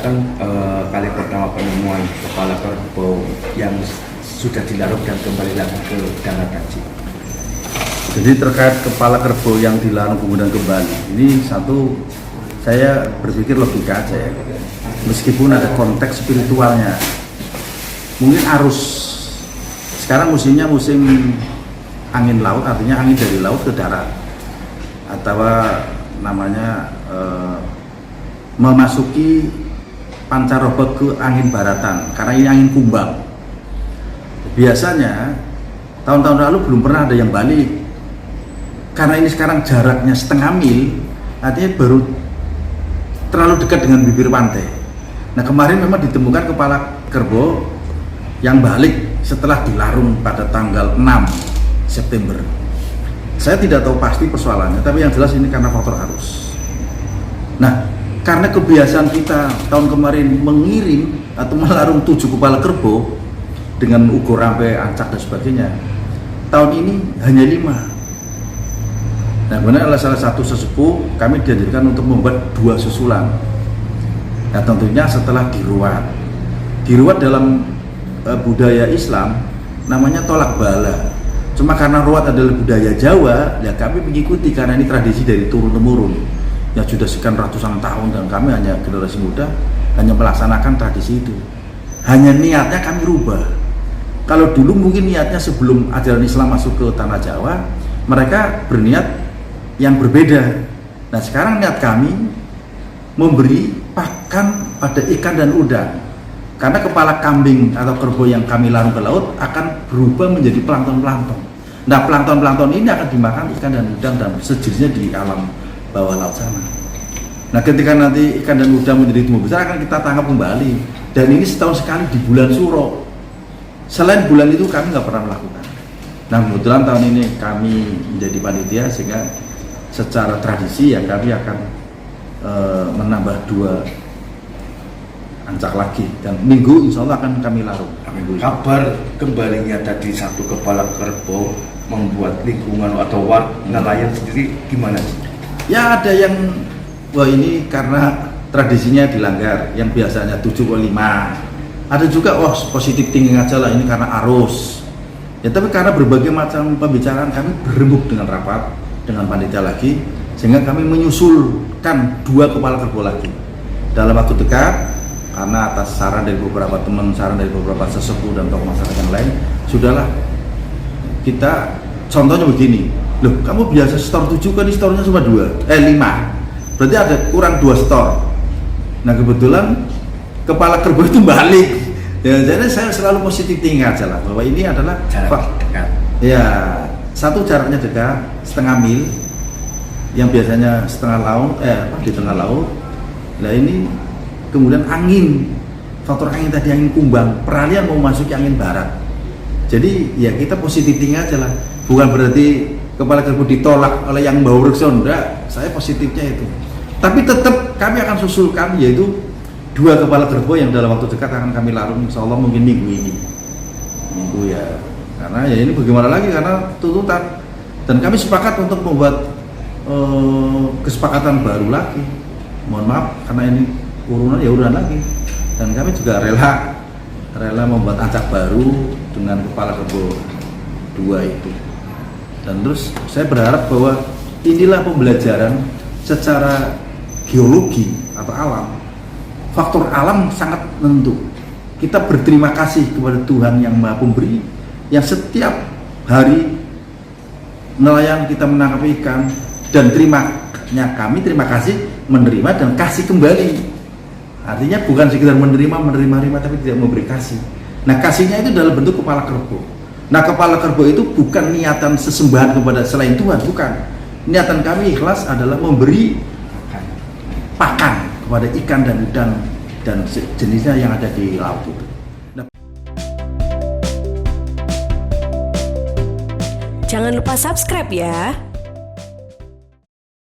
menceritakan kali pertama penemuan kepala kerbau yang sudah dilarung dan kembali lagi ke daratan. Jadi terkait kepala kerbau yang dilarung kemudian kembali, ini satu saya berpikir logika aja ya. Meskipun ada konteks spiritualnya, mungkin arus sekarang musimnya musim angin laut, artinya angin dari laut ke darat, atau namanya memasuki pancaroba ke angin baratan, karena ini angin kumbang. Biasanya tahun-tahun lalu belum pernah ada yang balik, karena ini sekarang jaraknya setengah mil, artinya baru terlalu dekat dengan bibir pantai. Nah kemarin memang ditemukan kepala kerbau yang balik setelah dilarung pada tanggal 6 September. Saya tidak tahu pasti persoalannya, tapi yang jelas ini karena faktor arus. Nah, karena kebiasaan kita tahun kemarin mengirim atau melarung 7 kepala kerbau dengan ukur rampe, ancak dan sebagainya, tahun ini hanya 5. Nah, benar adalah salah satu sesepuh kami dianjurkan untuk membuat 2 susulan. Nah, tentunya setelah diruat dalam budaya Islam namanya tolak bala. Cuma karena ruat adalah budaya Jawa, ya kami mengikuti karena ini tradisi dari turun temurun yang sudah sekian ratusan tahun, dan kami hanya generasi muda hanya melaksanakan tradisi itu. Hanya niatnya kami rubah. Kalau dulu mungkin niatnya sebelum ajaran Islam masuk ke tanah Jawa, mereka berniat yang berbeda. Nah sekarang niat kami memberi pakan pada ikan dan udang, karena kepala kambing atau kerbau yang kami larung ke laut akan berubah menjadi plankton-plankton. Nah plankton-plankton ini akan dimakan ikan dan udang dan sejenisnya di alam bawah laut sana. Nah ketika nanti ikan dan udang menjadi tumbuh besar akan kita tangkap kembali, dan ini setahun sekali di bulan Suro. Selain bulan itu kami nggak pernah melakukan. Nah kebetulan tahun ini kami menjadi panitia, sehingga secara tradisi ya kami akan menambah 2 ancak lagi, dan minggu insya Allah akan kami larung. Kabar kembalinya tadi 1 kepala kerbau membuat lingkungan atau nelayan sendiri gimana sih? Ya ada yang wah ini karena tradisinya dilanggar, yang biasanya 7,5. Ada juga wah positif tinggi aja lah, ini karena arus. Ya tapi karena berbagai macam pembicaraan kami berembuk dengan rapat dengan panitia lagi, sehingga kami menyusulkan 2 kepala kerbau lagi dalam waktu dekat. Karena atas saran dari beberapa teman, saran dari beberapa sesepuh dan tokoh masyarakat yang lain, sudahlah kita contohnya begini. Loh, kamu biasa store 7 kan, store-nya cuma 5. Berarti ada kurang 2 store. Nah, kebetulan kepala kerbau itu balik. Ya, jadi saya selalu positif tinggi aja lah, bahwa ini adalah jarak dekat. Ya, satu jaraknya dekat, setengah mil, yang biasanya setengah laut, di tengah laut. Nah, ini kemudian angin, faktor angin tadi, angin kumbang, peralihan mau masuk ke angin barat. Jadi ya kita positif tinggi aja lah. Bukan berarti kepala kerbau ditolak oleh yang bau rekson, enggak. Saya positifnya itu. Tapi tetap kami akan susulkan, yaitu 2 kepala kerbau yang dalam waktu dekat akan kami larung, insya Allah mungkin minggu ini. Minggu ya, karena ya ini bagaimana lagi, karena tuntutan. Dan kami sepakat untuk membuat kesepakatan baru lagi. Mohon maaf karena ini urunan ya urunan lagi, dan kami juga rela membuat ancak baru dengan kepala kerbau 2 itu. Dan terus saya berharap bahwa inilah pembelajaran secara geologi atau alam. Faktor alam sangat menentu. Kita berterima kasih kepada Tuhan yang Maha Pemberi, yang setiap hari nelayan kita menangkap ikan, dan kami terima kasih menerima dan kasih kembali. Artinya bukan sekedar menerima, tapi tidak memberi kasih. Nah kasihnya itu dalam bentuk kepala kerbau. Nah kepala kerbau itu bukan niatan sesembahan kepada selain Tuhan, bukan. Niatan kami ikhlas adalah memberi pakan kepada ikan dan udang dan jenisnya yang ada di laut itu. Jangan lupa subscribe ya.